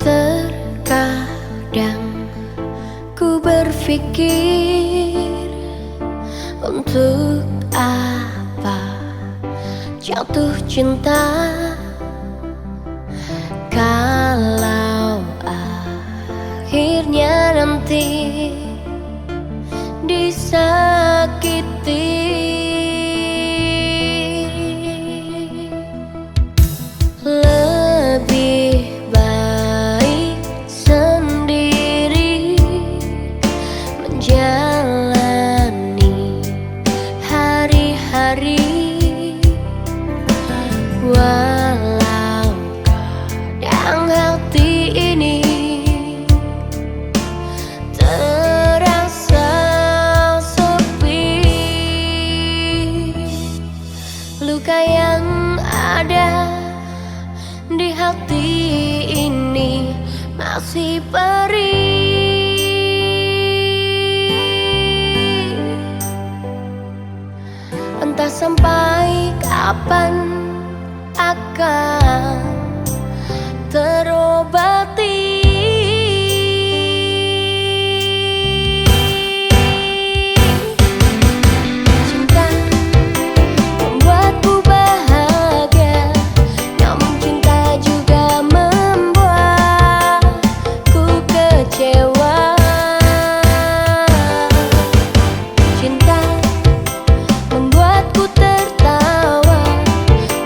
Terkadang ku berpikir, untuk apa jatuh cinta kalau akhirnya nanti disakiti. Lebih baik sendiri menjalani hari-hari, walau kadang hati ini terasa sepi. Luka yang ada di hati ini masih perih. Entah sampai kapan akan terobati. Cinta membuatku bahagia, namun cinta juga membuatku kecewa. Cinta membuatku tertawa,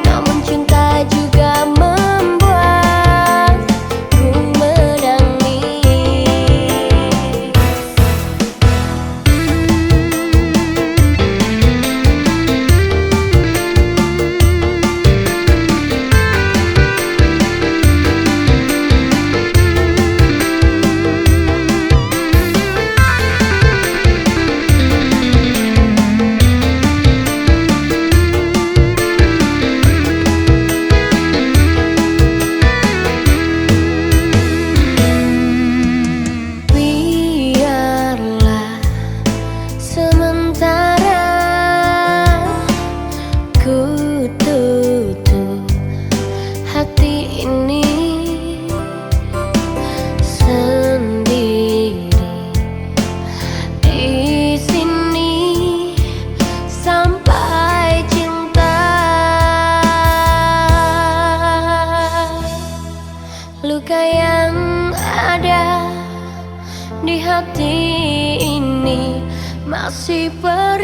namun cinta juga membuatku menangis. Biarlah sementara ku tutup hati ini sendiri di sini sampai cinta. Luka yang ada di hati ini masih perih.